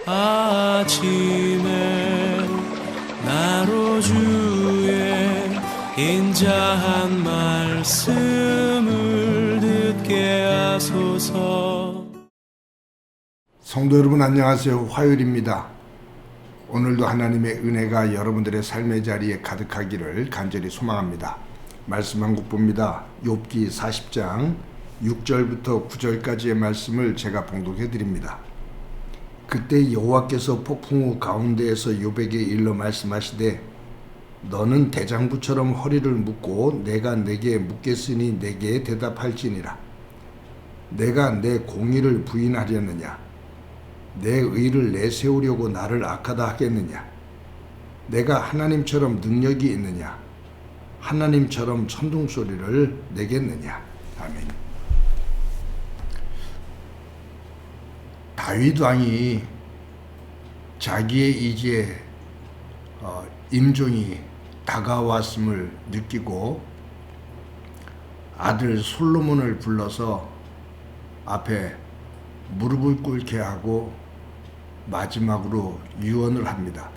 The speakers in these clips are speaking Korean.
아침에 나로 주의 인자한 말씀을 듣게 하소서. 성도 여러분 안녕하세요. 화요일입니다. 오늘도 하나님의 은혜가 여러분들의 삶의 자리에 가득하기를 간절히 소망합니다. 말씀 한 곡 봅니다. 욥기 40장 6절부터 9절까지의 말씀을 제가 봉독해 드립니다. 그때 여호와께서 폭풍 우 가운데에서 욥에게 일러 말씀하시되 너는 대장부처럼 허리를 묶고 내가 내게 묻겠으니 내게 대답할지니라. 내가 내 공의를 부인하려느냐? 내 의를 내세우려고 나를 악하다 하겠느냐? 내가 하나님처럼 능력이 있느냐? 하나님처럼 천둥소리를 내겠느냐? 아멘. 다윗 왕이 자기의 이제 임종이 다가왔음을 느끼고 아들 솔로몬을 불러서 앞에 무릎을 꿇게 하고 마지막으로 유언을 합니다.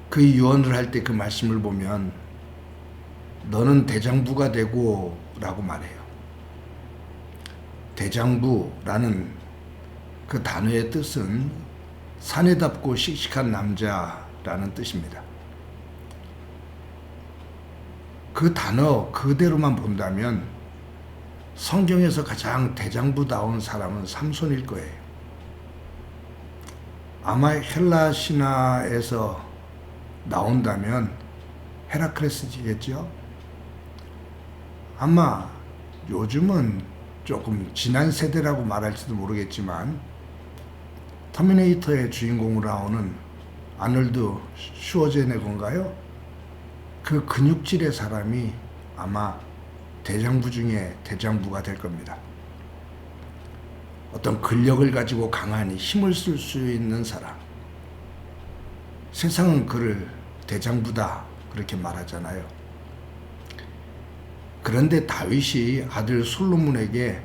그 유언을 할 때 그 말씀을 보면 너는 대장부가 되고 라고 말해요. 대장부라는 그 단어의 뜻은 사내답고 씩씩한 남자라는 뜻입니다. 그 단어 그대로만 본다면 성경에서 가장 대장부다운 사람은 삼손일 거예요. 아마 헬라 신화에서 나온다면 헤라클레스지겠죠. 아마 요즘은 조금 지난 세대라고 말할지도 모르겠지만 터미네이터의 주인공으로 나오는 아놀드 슈워제네거인가요? 그 근육질의 사람이 아마 대장부 중에 대장부가 될 겁니다. 어떤 근력을 가지고 강하니 힘을 쓸 수 있는 사람. 세상은 그를 대장부다 그렇게 말하잖아요. 그런데 다윗이 아들 솔로몬에게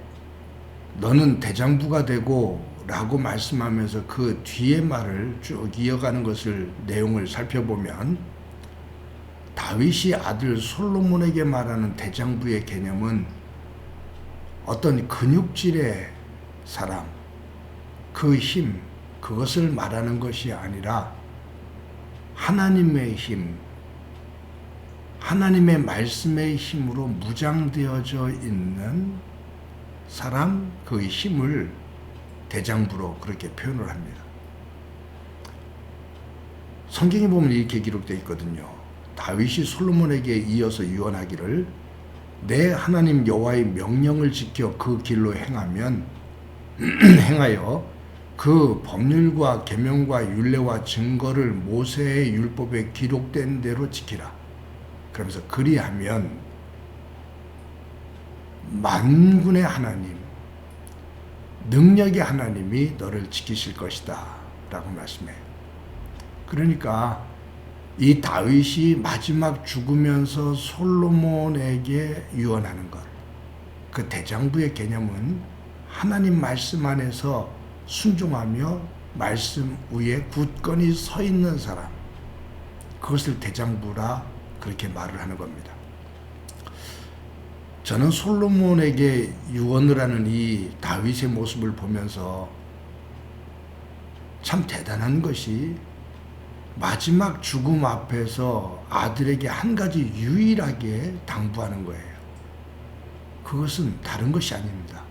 너는 대장부가 되고 라고 말씀하면서 그 뒤에 말을 쭉 이어가는 것을 내용을 살펴보면 다윗이 아들 솔로몬에게 말하는 대장부의 개념은 어떤 근육질의 사람, 그 힘, 그것을 말하는 것이 아니라 하나님의 힘, 하나님의 말씀의 힘으로 무장되어져 있는 사람, 그 힘을 대장부로 그렇게 표현을 합니다. 성경에 보면 이렇게 기록되어 있거든요. 다윗이 솔로몬에게 이어서 유언하기를 내 하나님 여호와의 명령을 지켜 그 길로 행하여 그 법률과 계명과 율례와 증거를 모세의 율법에 기록된 대로 지키라. 그러면서 그리하면 만군의 하나님, 능력의 하나님이 너를 지키실 것이다 라고 말씀해요. 그러니까 이 다윗이 마지막 죽으면서 솔로몬에게 유언하는 것, 그 대장부의 개념은 하나님 말씀 안에서 순종하며 말씀 위에 굳건히 서 있는 사람, 그것을 대장부라 그렇게 말을 하는 겁니다. 저는 솔로몬에게 유언을 하는 이 다윗의 모습을 보면서 참 대단한 것이 마지막 죽음 앞에서 아들에게 한 가지 유일하게 당부하는 거예요. 그것은 다른 것이 아닙니다.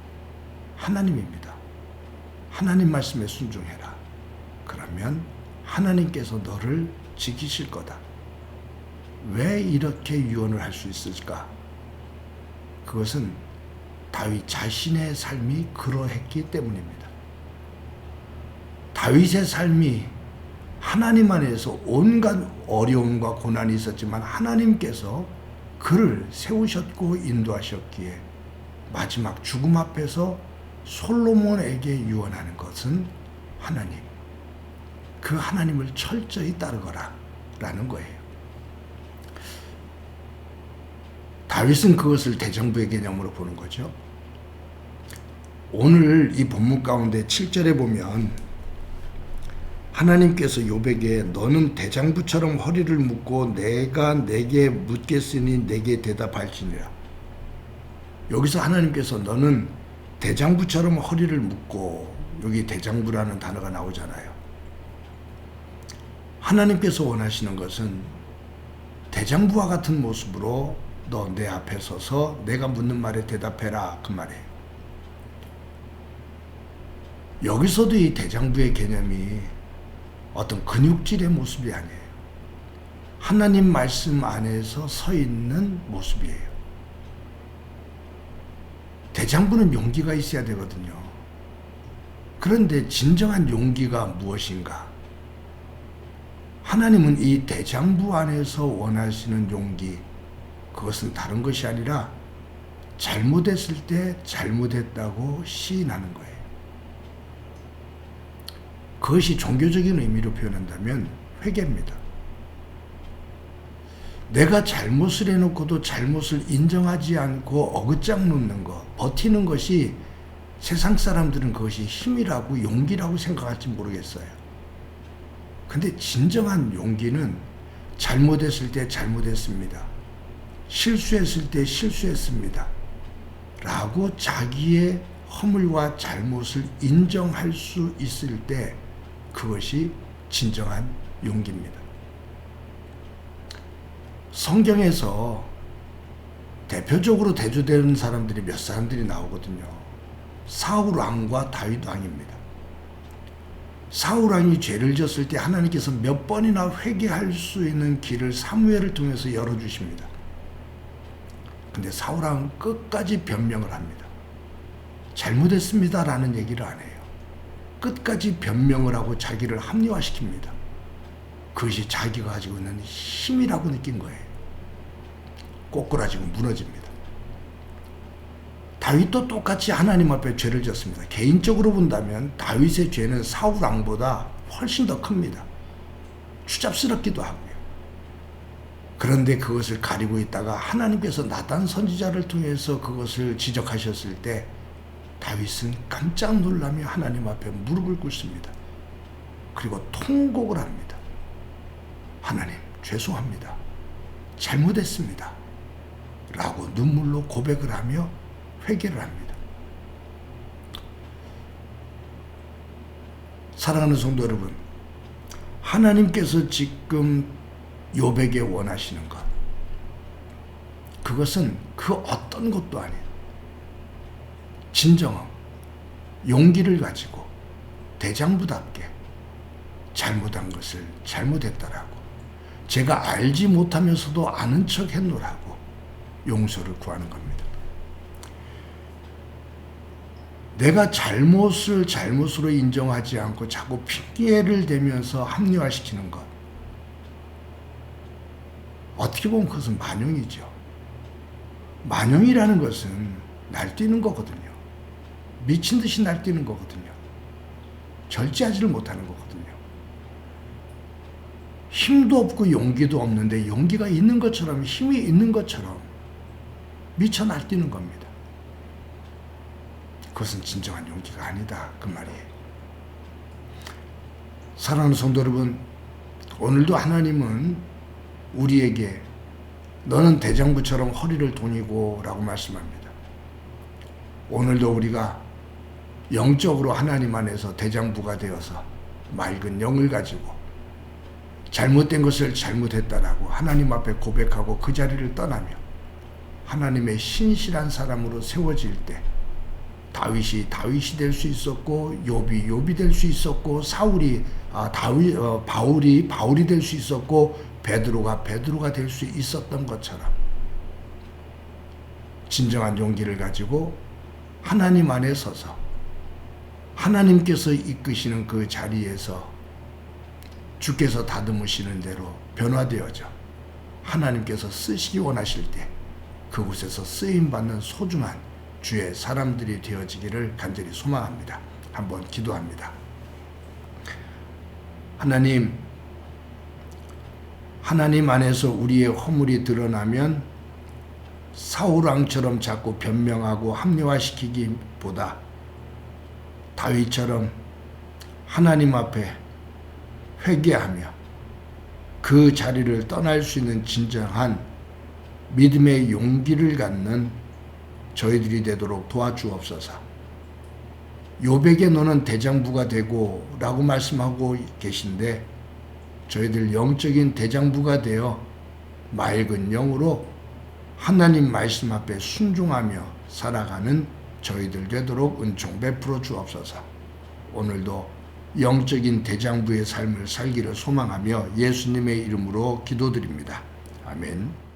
하나님입니다. 하나님 말씀에 순종해라. 그러면 하나님께서 너를 지키실 거다. 왜 이렇게 유언을 할 수 있을까? 그것은 다윗 자신의 삶이 그러했기 때문입니다. 다윗의 삶이 하나님 안에서 온갖 어려움과 고난이 있었지만 하나님께서 그를 세우셨고 인도하셨기에 마지막 죽음 앞에서 솔로몬에게 유언하는 것은 하나님, 그 하나님을 철저히 따르거라 라는 거예요. 다윗은 그것을 대장부의 개념으로 보는 거죠. 오늘 이 본문 가운데 7절에 보면 하나님께서 욥에게 너는 대장부처럼 허리를 묶고 내가 내게 묻겠으니 내게 대답할지니라. 여기서 하나님께서 너는 대장부처럼 허리를 묶고, 여기 대장부라는 단어가 나오잖아요. 하나님께서 원하시는 것은 대장부와 같은 모습으로 너 내 앞에 서서 내가 묻는 말에 대답해라, 그 말이에요. 여기서도 이 대장부의 개념이 어떤 근육질의 모습이 아니에요. 하나님 말씀 안에서 서 있는 모습이에요. 대장부는 용기가 있어야 되거든요. 그런데 진정한 용기가 무엇인가? 하나님은 이 대장부 안에서 원하시는 용기, 그것은 다른 것이 아니라 잘못했을 때 잘못했다고 시인하는 거예요. 그것이 종교적인 의미로 표현한다면 회개입니다. 내가 잘못을 해놓고도 잘못을 인정하지 않고 어긋장 놓는 것, 버티는 것이 세상 사람들은 그것이 힘이라고 용기라고 생각할지 모르겠어요. 근데 진정한 용기는 잘못했을 때 잘못했습니다, 실수했을 때 실수했습니다 라고 자기의 허물과 잘못을 인정할 수 있을 때 그것이 진정한 용기입니다. 성경에서 대표적으로 대조되는 사람들이 몇 사람들이 나오거든요. 사울 왕과 다윗 왕입니다. 사울 왕이 죄를 졌을 때 하나님께서 몇 번이나 회개할 수 있는 길을 사무엘을 통해서 열어주십니다. 근데 사울 왕은 끝까지 변명을 합니다. 잘못했습니다 라는 얘기를 안 해요. 끝까지 변명을 하고 자기를 합리화시킵니다. 그것이 자기가 가지고 있는 힘이라고 느낀 거예요. 꼬꾸라지고 무너집니다. 다윗도 똑같이 하나님 앞에 죄를 졌습니다. 개인적으로 본다면 다윗의 죄는 사울 왕보다 훨씬 더 큽니다. 추잡스럽기도 하고요. 그런데 그것을 가리고 있다가 하나님께서 나단 선지자를 통해서 그것을 지적하셨을 때 다윗은 깜짝 놀라며 하나님 앞에 무릎을 꿇습니다. 그리고 통곡을 합니다. 하나님, 죄송합니다. 잘못했습니다. 라고 눈물로 고백을 하며 회개를 합니다. 사랑하는 성도 여러분, 하나님께서 지금 욥에게 원하시는 것, 그것은 그 어떤 것도 아니에요. 진정한 용기를 가지고 대장부답게 잘못한 것을 잘못했다라고, 제가 알지 못하면서도 아는 척 했노라고 용서를 구하는 겁니다. 내가 잘못을 잘못으로 인정하지 않고 자꾸 핑계를 대면서 합리화시키는 것, 어떻게 보면 그것은 만용이죠. 만용이라는 것은 날뛰는 거거든요. 미친 듯이 날뛰는 거거든요. 절제하지를 못하는 거거든요. 힘도 없고 용기도 없는데 용기가 있는 것처럼, 힘이 있는 것처럼 미쳐 날뛰는 겁니다. 그것은 진정한 용기가 아니다, 그 말이에요. 사랑하는 성도 여러분, 오늘도 하나님은 우리에게 너는 대장부처럼 허리를 동이고 라고 말씀합니다. 오늘도 우리가 영적으로 하나님 안에서 대장부가 되어서 맑은 영을 가지고 잘못된 것을 잘못했다라고 하나님 앞에 고백하고 그 자리를 떠나며 하나님의 신실한 사람으로 세워질 때 다윗이 될 수 있었고, 욥이 될 수 있었고, 바울이 될 수 있었고, 베드로가 될 수 있었던 것처럼 진정한 용기를 가지고 하나님 안에 서서 하나님께서 이끄시는 그 자리에서 주께서 다듬으시는 대로 변화되어져 하나님께서 쓰시기 원하실 때 그곳에서 쓰임받는 소중한 주의 사람들이 되어지기를 간절히 소망합니다. 한번 기도합니다. 하나님 안에서 우리의 허물이 드러나면 사울왕처럼 자꾸 변명하고 합리화시키기보다 다윗처럼 하나님 앞에 회개하며 그 자리를 떠날 수 있는 진정한 믿음의 용기를 갖는 저희들이 되도록 도와주옵소서. 요백의 너는 대장부가 되고 라고 말씀하고 계신데 저희들 영적인 대장부가 되어 맑은 영으로 하나님 말씀 앞에 순종하며 살아가는 저희들 되도록 은총 베풀어 주옵소서. 오늘도 영적인 대장부의 삶을 살기를 소망하며 예수님의 이름으로 기도드립니다. 아멘.